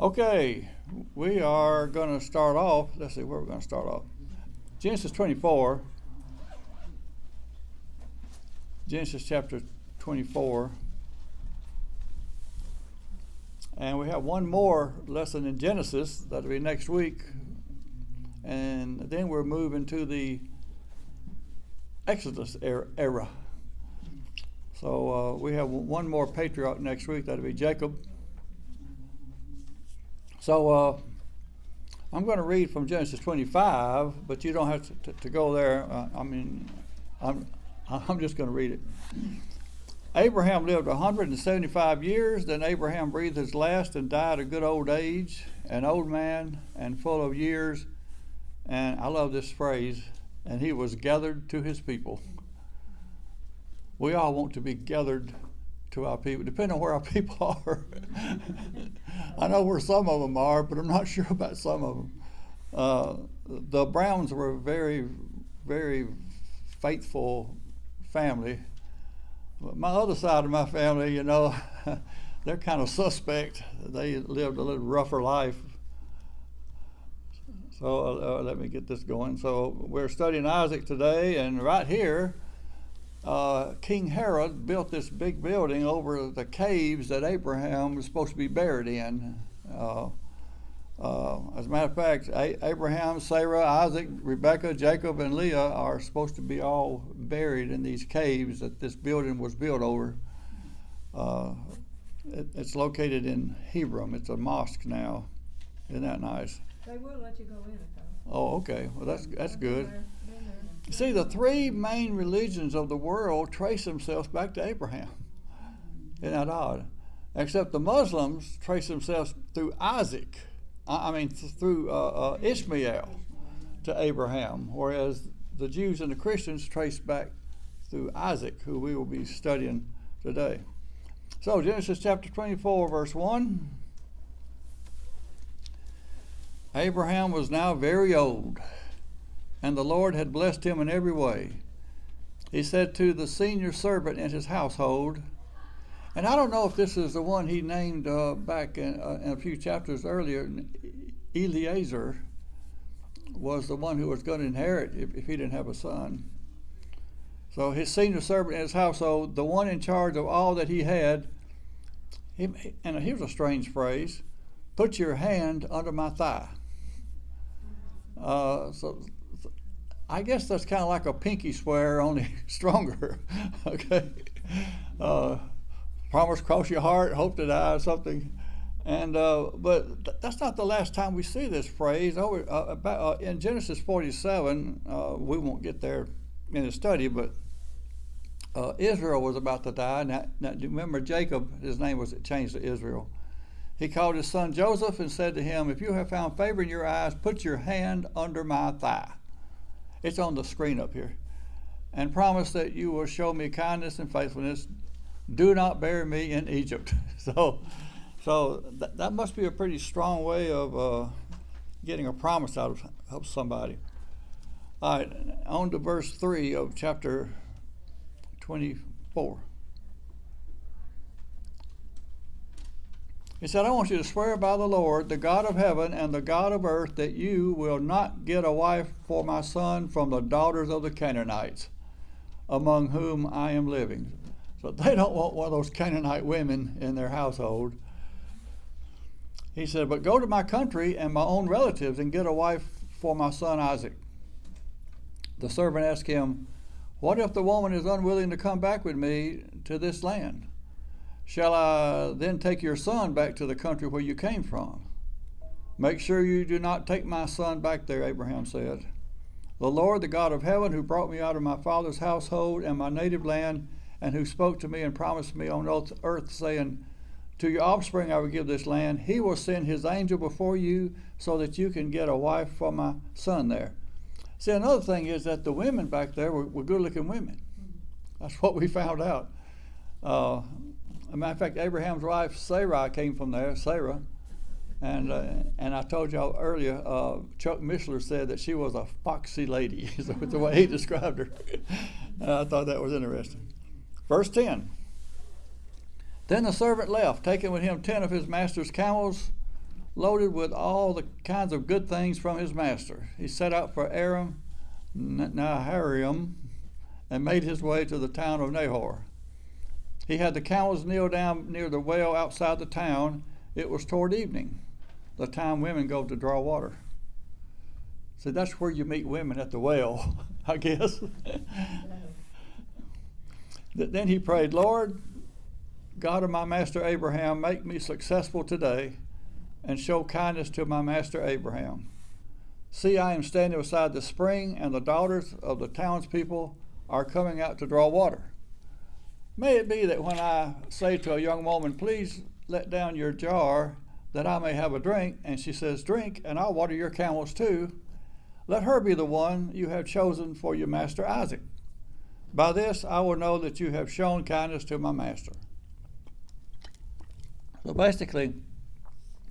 Okay, we are going to start off. Let's see where we're going to start off. Genesis 24. Genesis chapter 24. And we have one more lesson in Genesis. That'll be next week. And then we're moving to the Exodus era. So we have one more patriarch next week. That'll be Jacob. So I'm going to read from Genesis 25, but you don't have to go there. I'm just going to read it. Abraham lived 175 years. Then Abraham breathed his last and died a good old age, an old man and full of years. And I love this phrase, and he was gathered to his people. We all want to be gathered to our people, depending on where our people are. I know where some of them are, but I'm not sure about some of them. The Browns were a very, very faithful family. But my other side of my family, you know, they're kind of suspect. They lived a little rougher life. So let me get this going. So we're studying Isaac today, and right here, King Herod built this big building over the caves that Abraham was supposed to be buried in. As a matter of fact, Abraham, Sarah, Isaac, Rebekah, Jacob, and Leah are supposed to be all buried in these caves that this building was built over. It's located in Hebron. It's a mosque now. Isn't that nice? They will let you go in it, though. Oh, okay. Well, that's good. See, the three main religions of the world trace themselves back to Abraham. Isn't that odd? Except the Muslims trace themselves through Isaac. Through Ishmael to Abraham, whereas the Jews and the Christians trace back through Isaac, who we will be studying today. So, Genesis chapter 24, verse 1. Abraham was now very old, and the Lord had blessed him in every way. He said to the senior servant in his household, and I don't know if this is the one he named back in a few chapters earlier. Eliezer was the one who was going to inherit if he didn't have a son. So his senior servant in his household, the one in charge of all that he had, and here's a strange phrase, put your hand under my thigh. So I guess that's kind of like a pinky swear, only stronger. Okay. Promise, cross your heart, hope to die, or something. And but that's not the last time we see this phrase. In Genesis 47, we won't get there in the study, but Israel was about to die. Now, do you remember Jacob? His name was changed to Israel. He called his son Joseph and said to him, "If you have found favor in your eyes, put your hand under my thigh." It's on the screen up here. "And promise that you will show me kindness and faithfulness. Do not bury me in Egypt." So that must be a pretty strong way of getting a promise out of somebody. All right, on to verse 3 of chapter 24. He said, "I want you to swear by the Lord, the God of heaven and the God of earth, that you will not get a wife for my son from the daughters of the Canaanites, among whom I am living." So they don't want one of those Canaanite women in their household. He said, "But go to my country and my own relatives and get a wife for my son Isaac." The servant asked him, "What if the woman is unwilling to come back with me to this land? Shall I then take your son back to the country where you came from?" "Make sure you do not take my son back there," Abraham said. "The Lord, the God of heaven, who brought me out of my father's household and my native land, and who spoke to me and promised me on earth, saying, 'To your offspring I will give this land,' he will send his angel before you so that you can get a wife for my son there." See, another thing is that the women back there were good-looking women. That's what we found out. As a matter of fact, Abraham's wife Sarah came from there, Sarah, and I told y'all earlier, Chuck Mishler said that she was a foxy lady. Is the way he described her. I thought that was interesting. Verse 10. Then the servant left, taking with him 10 of his master's camels, loaded with all the kinds of good things from his master. He set out for Aram Naharaim and made his way to the town of Nahor. He had the camels kneel down near the well outside the town. It was toward evening, the time women go to draw water. So that's where you meet women, at the well, I guess. Then he prayed, Lord, God of my master Abraham, make me successful today and show kindness to my master Abraham. See, I am standing beside the spring, and the daughters of the townspeople are coming out to draw water. May it be that when I say to a young woman, please let down your jar that I may have a drink, and she says, drink, and I'll water your camels too, let her be the one you have chosen for your master Isaac. By this I will know that you have shown kindness to my master. So basically,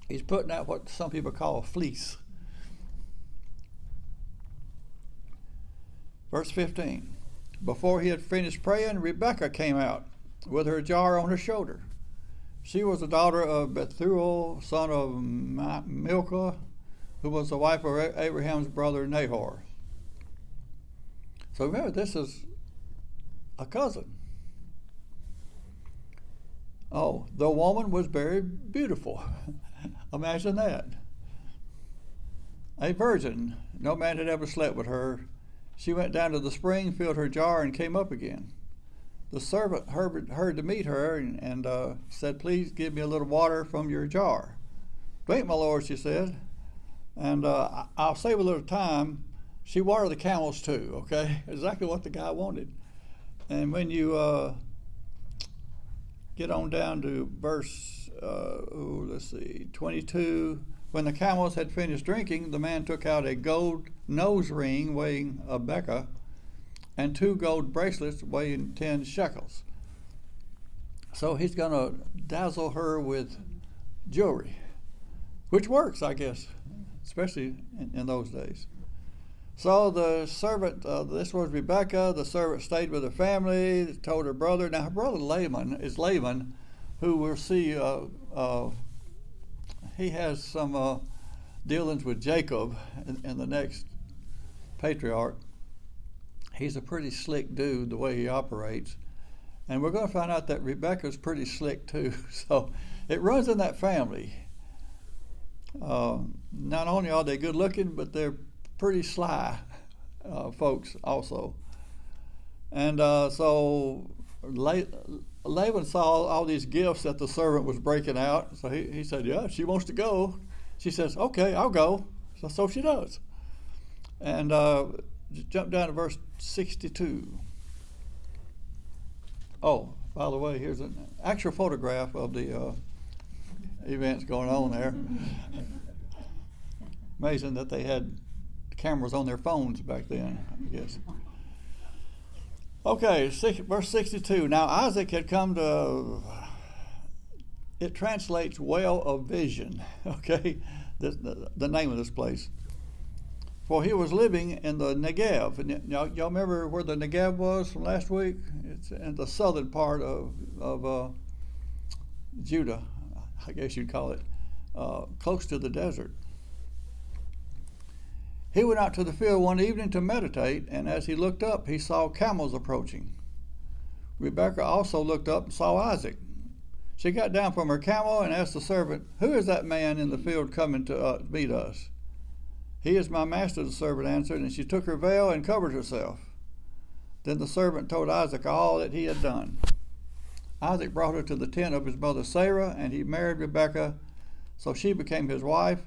he's putting out what some people call a fleece. Verse 15. Before he had finished praying, Rebekah came out with her jar on her shoulder. She was the daughter of Bethuel, son of Milcah, who was the wife of Abraham's brother Nahor. So remember, this is a cousin. Oh, the woman was very beautiful. Imagine that. A virgin. No man had ever slept with her. She went down to the spring, filled her jar, and came up again. The servant heard to meet her and said, please give me a little water from your jar. Drink, my lord, she said. And I'll save a little time. She watered the camels too, okay? Exactly what the guy wanted. And when you get on down to verse, 22, when the camels had finished drinking, the man took out a gold nose ring weighing a beka and 2 gold bracelets weighing 10 shekels. So he's going to dazzle her with jewelry, which works, I guess, especially in those days. So the servant, this was Rebekah, the servant stayed with her family, told her brother. Now her brother Laban, who we'll see, he has some dealings with Jacob in the next patriarch. He's a pretty slick dude the way he operates. And we're going to find out that Rebekah's pretty slick too. So it runs in that family. Not only are they good looking, but they're pretty sly folks also. And so Laban saw all these gifts that the servant was breaking out. So he said, yeah, she wants to go. She says, okay, I'll go. So she does. And jump down to verse 62. Oh, by the way, here's an actual photograph of the events going on there. Amazing that they had cameras on their phones back then, I guess. Okay, verse 62. Now Isaac had come to, it translates well of vision, okay, the name of this place. For he was living in the Negev. And y'all remember where the Negev was from last week? It's in the southern part of Judah, I guess you'd call it, close to the desert. He went out to the field one evening to meditate, and as he looked up, he saw camels approaching. Rebekah also looked up and saw Isaac. She got down from her camel and asked the servant, who is that man in the field coming to meet us? He is my master, the servant answered, and she took her veil and covered herself. Then the servant told Isaac all that he had done. Isaac brought her to the tent of his mother Sarah, and he married Rebekah, so she became his wife.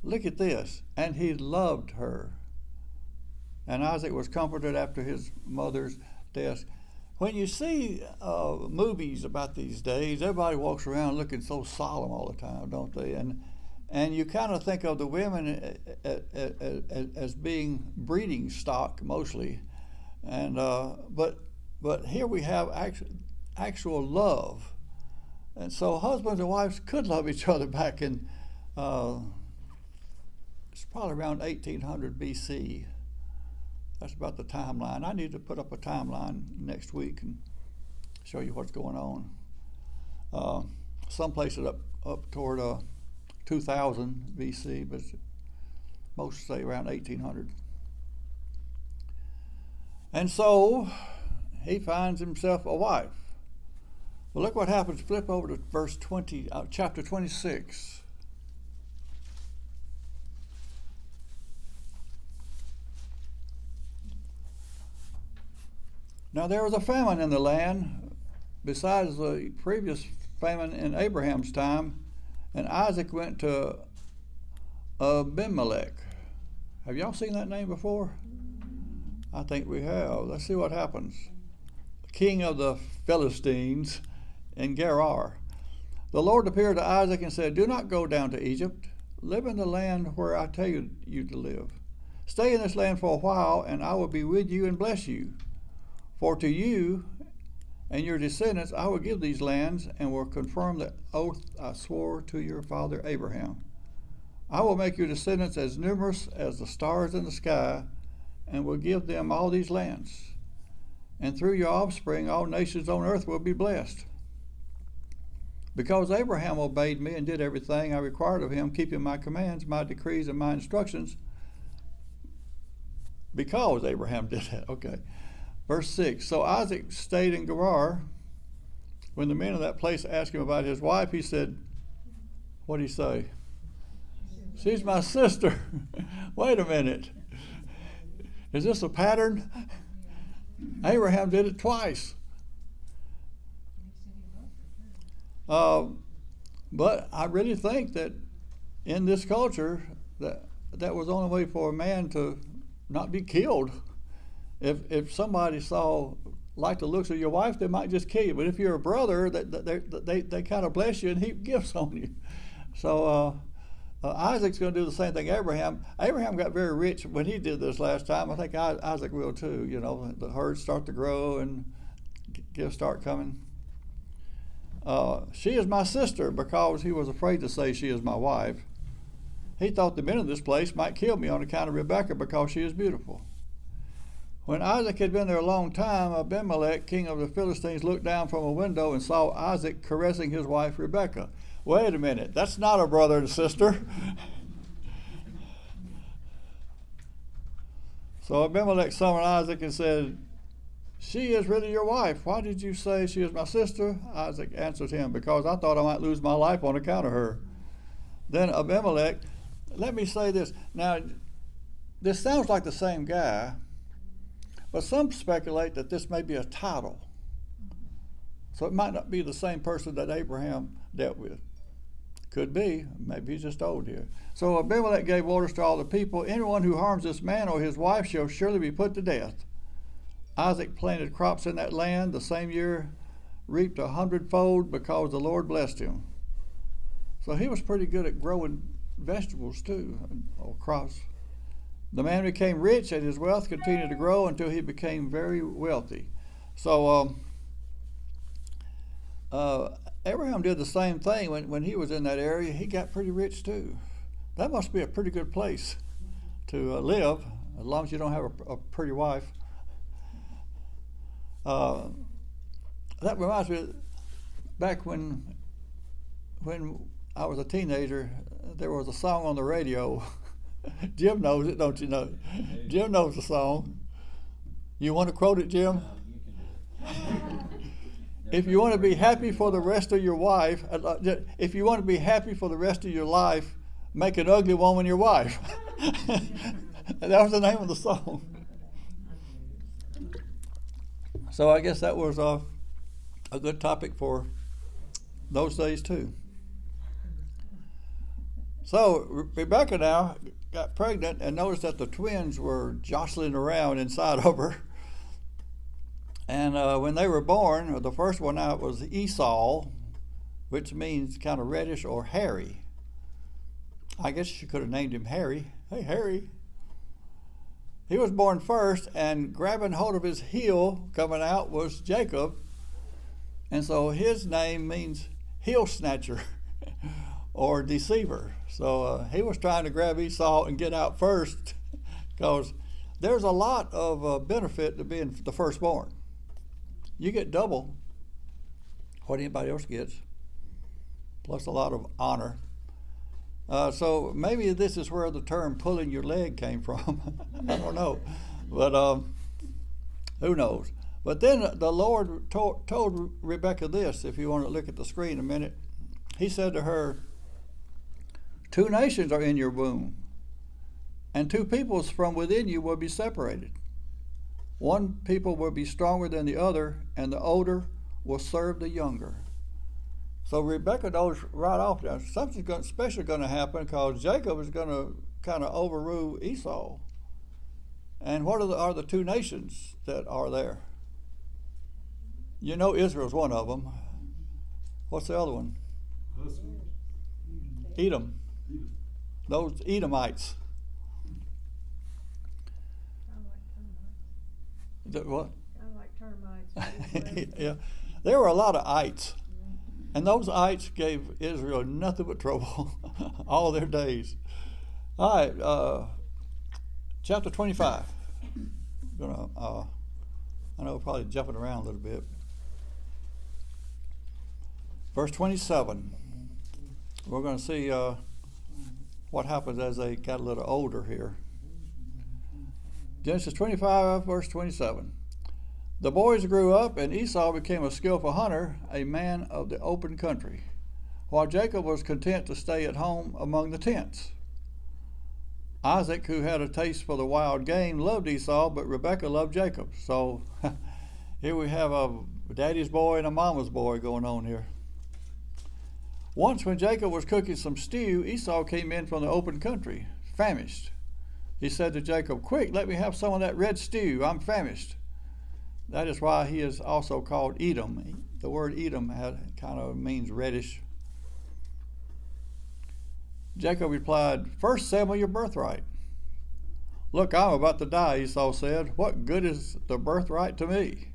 Look at this. And he loved her. And Isaac was comforted after his mother's death. When you see movies about these days, everybody walks around looking so solemn all the time, don't they? And you kind of think of the women as being breeding stock mostly. And but here we have actual love. And so husbands and wives could love each other back in it's probably around 1800 BC. That's about the timeline. I need to put up a timeline next week and show you what's going on. Some places up toward 2000 BC, but most say around 1800. And so he finds himself a wife. Well, look what happens. Flip over to verse 20, chapter 26. Now there was a famine in the land, besides the previous famine in Abraham's time, and Isaac went to Abimelech. Have y'all seen that name before? I think we have. Let's see what happens. King of the Philistines in Gerar. The Lord appeared to Isaac and said, "Do not go down to Egypt. Live in the land where I tell you to live. Stay in this land for a while, and I will be with you and bless you. For to you and your descendants I will give these lands, and will confirm the oath I swore to your father Abraham. I will make your descendants as numerous as the stars in the sky, and will give them all these lands. And through your offspring all nations on earth will be blessed. Because Abraham obeyed me and did everything I required of him, keeping my commands, my decrees, and my instructions." Because Abraham did that, okay. Verse 6, so Isaac stayed in Gerar. When the men of that place asked him about his wife, he said, what did he say? "She's my sister." Wait a minute. Is this a pattern? Abraham did it twice. But I really think that in this culture, that was the only way for a man to not be killed. If somebody liked the looks of your wife, they might just kill you. But if you're a brother, they kind of bless you and heap gifts on you. So Isaac's going to do the same thing. Abraham got very rich when he did this last time. I think Isaac will too. You know, the herds start to grow and gifts start coming. She is my sister, because he was afraid to say she is my wife. He thought the men of this place might kill me on account of Rebekah, because she is beautiful. When Isaac had been there a long time, Abimelech, king of the Philistines, looked down from a window and saw Isaac caressing his wife Rebekah. Wait a minute, that's not a brother and sister. So Abimelech summoned Isaac and said, "She is really your wife. Why did you say she is my sister?" Isaac answered him, "Because I thought I might lose my life on account of her." Then Abimelech, let me say this. Now, this sounds like the same guy, but some speculate that this may be a title. So it might not be the same person that Abraham dealt with. Could be. Maybe he's just old here. So Abimelech gave orders to all the people, "Anyone who harms this man or his wife shall surely be put to death." Isaac planted crops in that land. The same year reaped 100-fold, because the Lord blessed him. So he was pretty good at growing vegetables too, or crops. The man became rich, and his wealth continued to grow until he became very wealthy. So Abraham did the same thing when he was in that area. He got pretty rich too. That must be a pretty good place to live, as long as you don't have a pretty wife. That reminds me, back when I was a teenager, there was a song on the radio. Jim knows it, don't you know? Jim knows the song. You want to quote it, Jim? If you want to be happy for the rest of your life, if you want to be happy for the rest of your life, make an ugly woman your wife. That was the name of the song. So I guess that was a good topic for those days too. So Rebekah now got pregnant and noticed that the twins were jostling around inside of her. And when they were born, the first one out was Esau, which means kind of reddish or hairy. I guess she could have named him Harry. Hey, Harry. He was born first, and grabbing hold of his heel coming out was Jacob. And so his name means heel snatcher or deceiver. So he was trying to grab Esau and get out first, because there's a lot of benefit to being the firstborn. You get double what anybody else gets, plus a lot of honor. So maybe this is where the term pulling your leg came from. I don't know. But who knows? But then the Lord told Rebekah this, if you want to look at the screen a minute. He said to her, 2 nations are in your womb, and 2 peoples from within you will be separated. One people will be stronger than the other, and the older will serve the younger. So Rebekah knows right off that something special going to happen, because Jacob is going to kind of overrule Esau. And what are the 2 nations that are there? You know Israel's one of them. What's the other one? Edom. Those Edomites. What? I like termites. Yeah. There were a lot of ites. And those ites gave Israel nothing but trouble all their days. All right, chapter 25. I know we're probably jumping around a little bit. Verse 27. We're going to see what happens as they got a little older here. Genesis 25, verse 27. The boys grew up, and Esau became a skillful hunter, a man of the open country, while Jacob was content to stay at home among the tents. Isaac, who had a taste for the wild game, loved Esau, but Rebekah loved Jacob. So here we have a daddy's boy and a mama's boy going on here. Once when Jacob was cooking some stew, Esau came in from the open country, famished. He said to Jacob, "Quick, let me have some of that red stew. I'm famished." That is why he is also called Edom. The word Edom kind of means reddish. Jacob replied, "First sell me your birthright." "Look, I'm about to die," Esau said. "What good is the birthright to me?"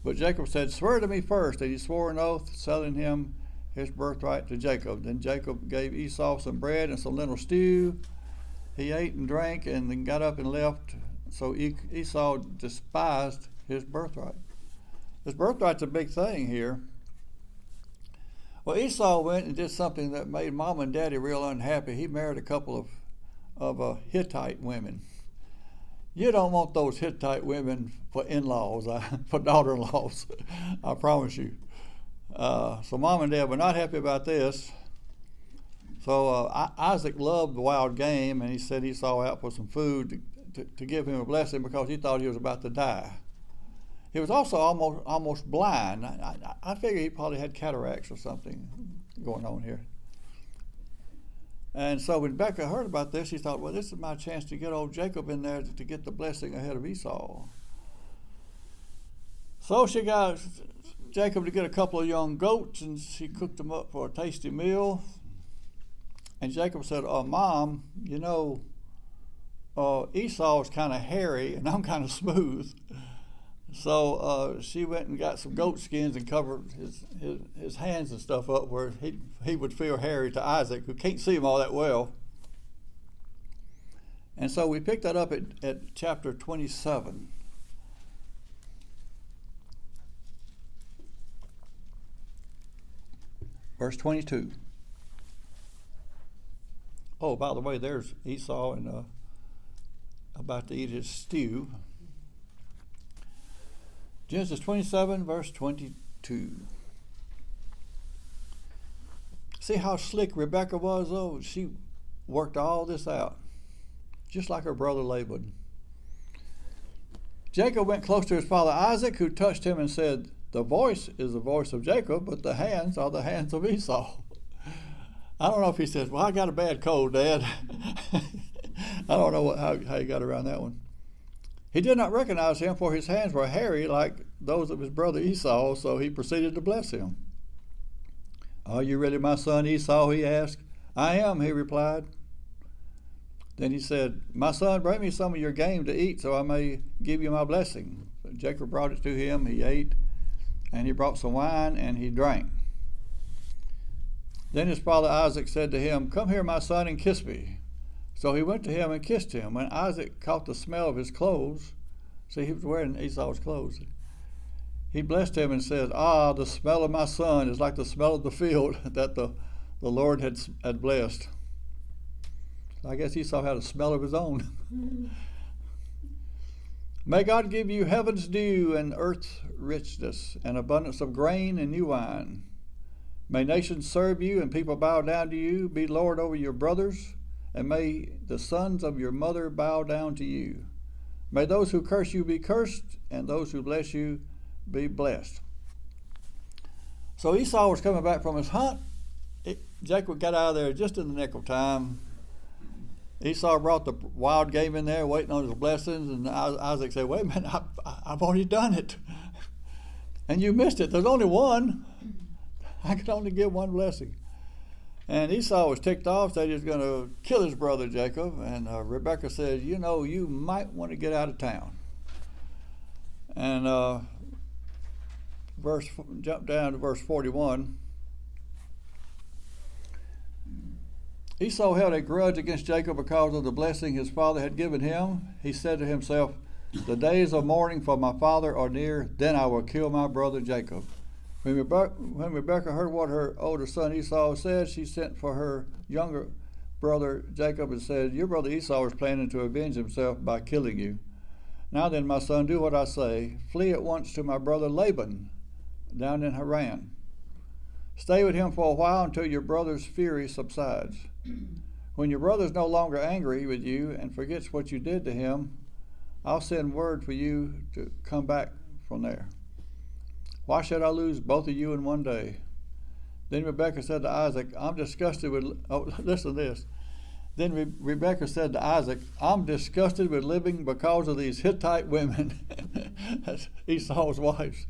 But Jacob said, "Swear to me first." And he swore an oath, selling him his birthright to Jacob. Then Jacob gave Esau some bread and some lentil stew. He ate and drank and then got up and left. So Esau despised his birthright. His birthright's a big thing here. Well, Esau went and did something that made mom and daddy real unhappy. He married a couple of Hittite women. You don't want those Hittite women for in-laws, for daughter-in-laws, I promise you. So mom and dad were not happy about this. So Isaac loved the wild game, and he sent Esau out for some food to give him a blessing, because he thought he was about to die. He was also almost blind. I figure he probably had cataracts or something going on here. And so when Rebekah heard about this, she thought, well, this is my chance to get old Jacob in there to get the blessing ahead of Esau. So she got Jacob to get a couple of young goats, and she cooked them up for a tasty meal. And Jacob said, "Mom, you know, Esau is kind of hairy and I'm kind of smooth." So she went and got some goat skins and covered his hands and stuff up where he would feel hairy to Isaac, who can't see him all that well. And so we picked that up at chapter 27. Verse 22. Oh, by the way, there's Esau and about to eat his stew. Genesis 27, verse 22. See how slick Rebekah was, though? She worked all this out, just like her brother Laban. Jacob went close to his father Isaac, who touched him and said, "The voice is the voice of Jacob, but the hands are the hands of Esau." I don't know if he says, "Well, I got a bad cold, Dad." I don't know how he got around that one. He did not recognize him, for his hands were hairy like those of his brother Esau, so he proceeded to bless him. "Are you really my son Esau?" he asked. "I am," he replied. Then he said, "My son, bring me some of your game to eat so I may give you my blessing." So Jacob brought it to him. He ate, and he brought some wine, and he drank. Then his father Isaac said to him, "Come here, my son, and kiss me." So he went to him and kissed him. When Isaac caught the smell of his clothes, see, he was wearing Esau's clothes, he blessed him and said, "Ah, the smell of my son is like the smell of the field that the Lord had blessed." I guess Esau had a smell of his own. May God give you heaven's dew and earth's richness, and abundance of grain and new wine. May nations serve you and people bow down to you. Be Lord over your brothers, and may the sons of your mother bow down to you. May those who curse you be cursed, and those who bless you be blessed. So Esau was coming back from his hunt. Jacob got out of there just in the nick of time. Esau brought the wild game in there, waiting on his blessings, and Isaac said, wait a minute, I've already done it. And you missed it. There's only one. I could only give one blessing. And Esau was ticked off, said he was going to kill his brother Jacob. And Rebekah said, you know, you might want to get out of town. And jump down to verse 41. Esau held a grudge against Jacob because of the blessing his father had given him. He said to himself, the days of mourning for my father are near, then I will kill my brother Jacob. When Rebekah heard what her older son Esau said, she sent for her younger brother Jacob and said, your brother Esau is planning to avenge himself by killing you. Now then, my son, do what I say. Flee at once to my brother Laban down in Haran. Stay with him for a while until your brother's fury subsides. When your brother is no longer angry with you and forgets what you did to him, I'll send word for you to come back from there. Why should I lose both of you in one day? Then Rebekah said to Isaac, I'm disgusted with... Oh, listen to this. Then Rebekah said to Isaac, I'm disgusted with living because of these Hittite women. That's Esau's wives.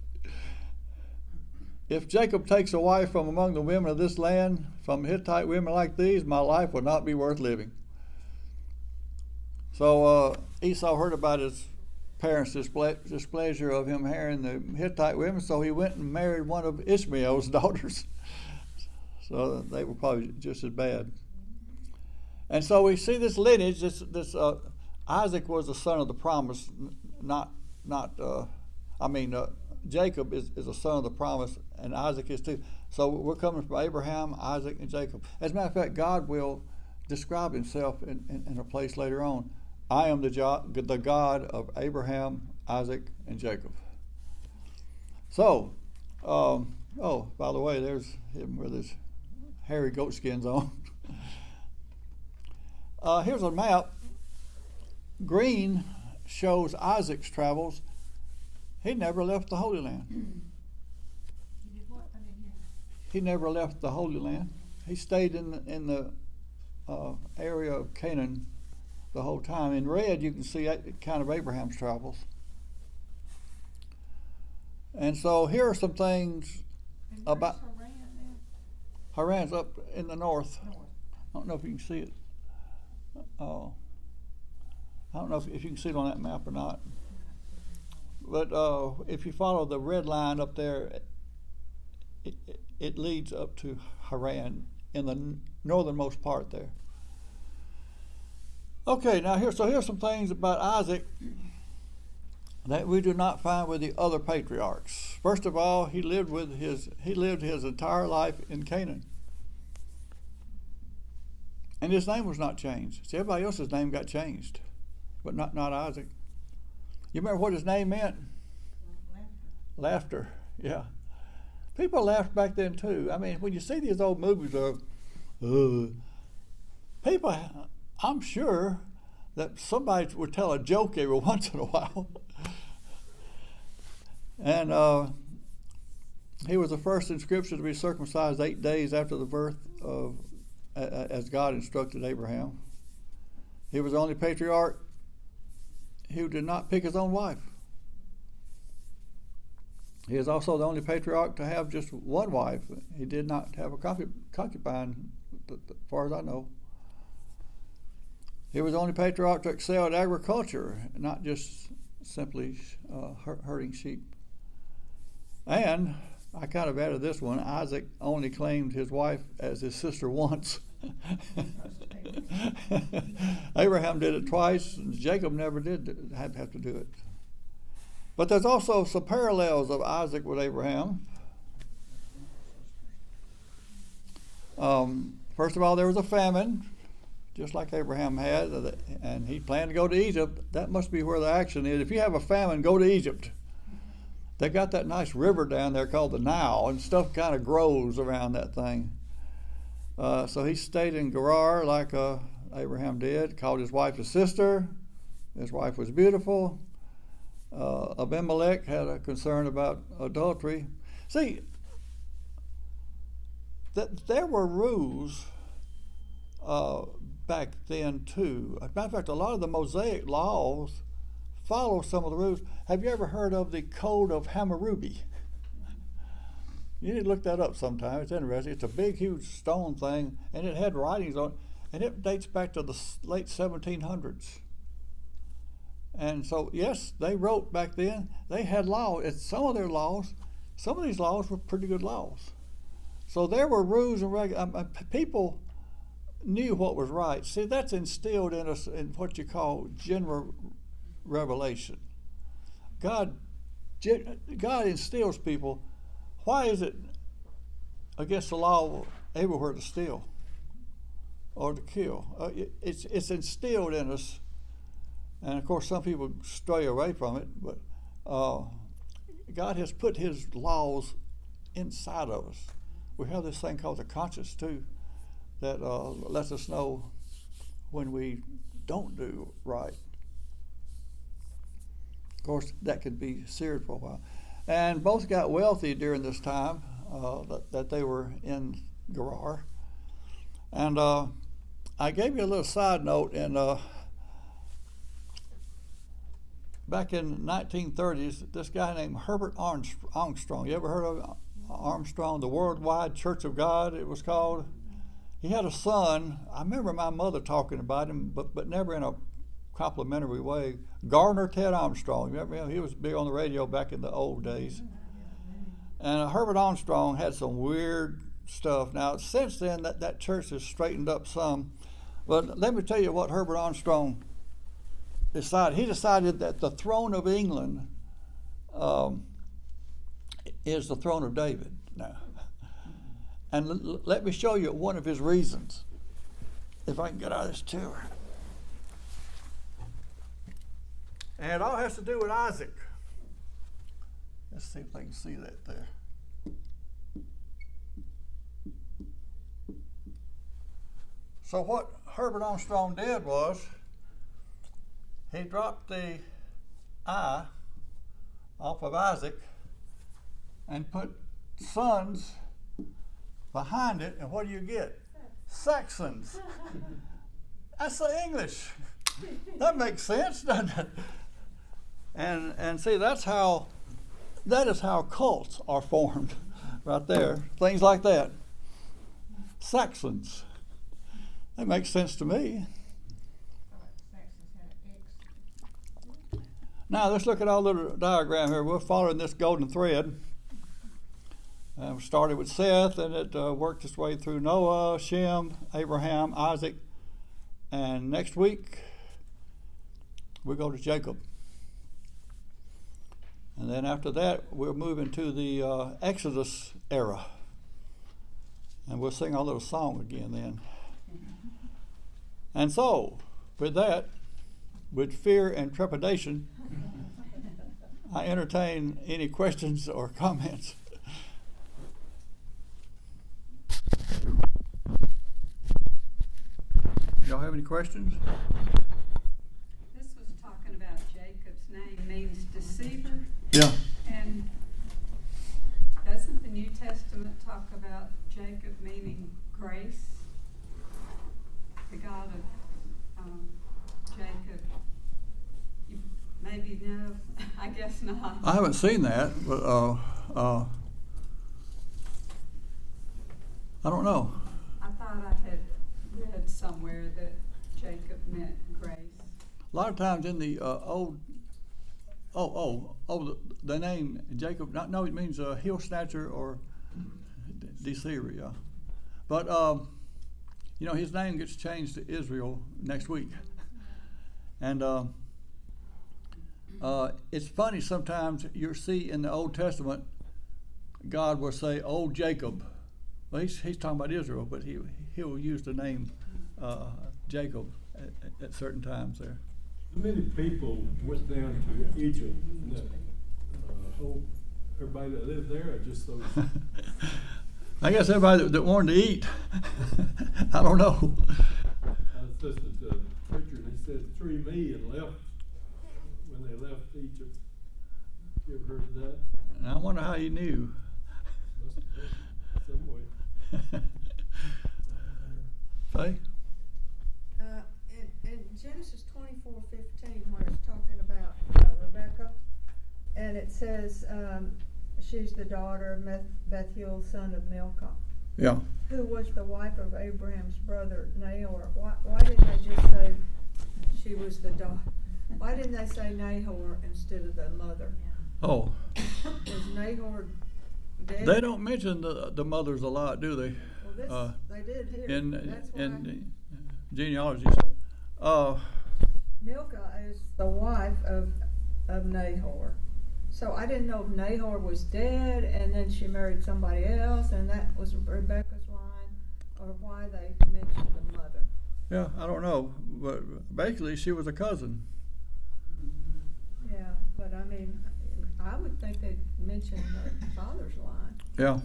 If Jacob takes a wife from among the women of this land, from Hittite women like these, my life will not be worth living. So Esau heard about his parents' displeasure of him marrying the Hittite women, so he went and married one of Ishmael's daughters. So they were probably just as bad. And so we see this lineage. Isaac was the son of the promise, Jacob is a son of the promise, and Isaac is too. So we're coming from Abraham, Isaac, and Jacob. As a matter of fact, God will describe himself in a place later on. I am the God of Abraham, Isaac, and Jacob. So, by the way, there's him with his hairy goat skins on. Here's a map. Green shows Isaac's travels. He never left the Holy Land. He never left the Holy Land. He stayed in the area of Canaan the whole time. In red, you can see kind of Abraham's travels. And so here are some things about Haran's up in the north. I don't know if you can see it. I don't know if you can see it on that map or not. But if you follow the red line up there, it leads up to Haran in the northernmost part there. Okay, now here's some things about Isaac that we do not find with the other patriarchs. First of all, he lived his entire life in Canaan, and his name was not changed. See, everybody else's name got changed, but not Isaac. You remember what his name meant? Laughter. Yeah. People laughed back then too. I mean, when you see these old movies of people, I'm sure that somebody would tell a joke every once in a while. And he was the first in Scripture to be circumcised 8 days after the birth of, as God instructed Abraham. He was the only patriarch who did not pick his own wife. He is also the only patriarch to have just one wife. He did not have a concubine, as far as I know. He was the only patriarch to excel at agriculture, not just simply herding sheep. And I kind of added this one. Isaac only claimed his wife as his sister once. Abraham did it twice, and Jacob never did have to do it. But there's also some parallels of Isaac with Abraham. First of all, there was a famine. just like Abraham had, and he planned to go to Egypt. That must be where the action is. If you have a famine, go to Egypt. They got that nice river down there called the Nile, and stuff kind of grows around that thing. So he stayed in Gerar like Abraham did, called his wife his sister. His wife was beautiful. Abimelech had a concern about adultery. See, there were rules back then too. As a matter of fact, a lot of the Mosaic laws follow some of the rules. Have you ever heard of the Code of Hammurabi? You need to look that up sometime. It's interesting. It's a big, huge stone thing, and it had writings on it, and it dates back to the late 1700s. And so, yes, they wrote back then. They had laws. Some of these laws were pretty good laws. So there were rules and regulations. People knew what was right. See, that's instilled in us in what you call general revelation. God instills people. Why is it against the law everywhere to steal or to kill? It's instilled in us, and of course some people stray away from it, but God has put his laws inside of us. We have this thing called the conscience too, that lets us know when we don't do right. Of course, that could be seared for a while. And both got wealthy during this time that they were in Gerar. And I gave you a little side note. Back in the 1930s, this guy named Herbert Armstrong. You ever heard of Armstrong? The Worldwide Church of God, it was called. He had a son. I remember my mother talking about him, but never in a complimentary way. Gardner Ted Armstrong. Remember him? He was big on the radio back in the old days. And Herbert Armstrong had some weird stuff. Now, since then, that church has straightened up some. But let me tell you what Herbert Armstrong decided. He decided that the throne of England is the throne of David now. And let me show you one of his reasons, if I can get out of this chair. And it all has to do with Isaac. Let's see if I can see that there. So what Herbert Armstrong did was he dropped the I off of Isaac and put sons behind it, and what do you get? Saxons. That's the English. That makes sense, doesn't it? And see, that is how cults are formed, right there. Things like that. Saxons. That makes sense to me. Now let's look at our little diagram here. We're following this golden thread. We started with Seth, and it worked its way through Noah, Shem, Abraham, Isaac, and next week we go to Jacob. And then after that, we'll move into the Exodus era. And we'll sing our little song again then. And so, with that, with fear and trepidation, I entertain any questions or comments. Y'all have any questions? This was talking about Jacob's name means deceiver. Yeah. And doesn't the New Testament talk about Jacob meaning grace? The God of Jacob. You maybe know. I guess not. I haven't seen that, but I don't know. I thought I had read somewhere that Jacob meant grace. A lot of times in the the name Jacob, no, it means heel snatcher or deceiver, yeah. But his name gets changed to Israel next week, and it's funny sometimes you see in the Old Testament, God will say, "Old Jacob." Well, he's talking about Israel, but he'll use the name Jacob at certain times there. Many people went down to Egypt, and that whole everybody that lived there, or just those. I guess everybody that wanted to eat. I don't know. I was listening to a preacher, and he said 3 million left when they left Egypt. You ever heard of that? And I wonder how you knew. Must have been some way. Faye? In Genesis 24:15, where it's talking about Rebecca, and it says she's the daughter of Bethuel, son of Milcah, Yeah. who was the wife of Abraham's brother Nahor. Why didn't they just say she was the daughter? Why didn't they say Nahor instead of the mother? Oh. Was Nahor dead? They don't mention the mothers a lot, do they? Well, this they did here. That's why In genealogies. Milcah is the wife of Nahor. So I didn't know if Nahor was dead and then she married somebody else and that was Rebecca's line, or why they mentioned the mother. Yeah, I don't know. But basically, she was a cousin. Yeah, but I mean, I would think they'd mention the father's line. Yeah.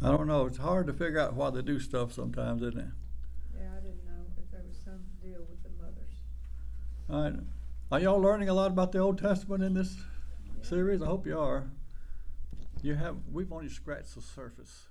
I don't know. It's hard to figure out why they do stuff sometimes, isn't it? Yeah, I didn't know if there was some deal with the mothers. All right. Are y'all learning a lot about the Old Testament in this series? I hope you are. We've only scratched the surface.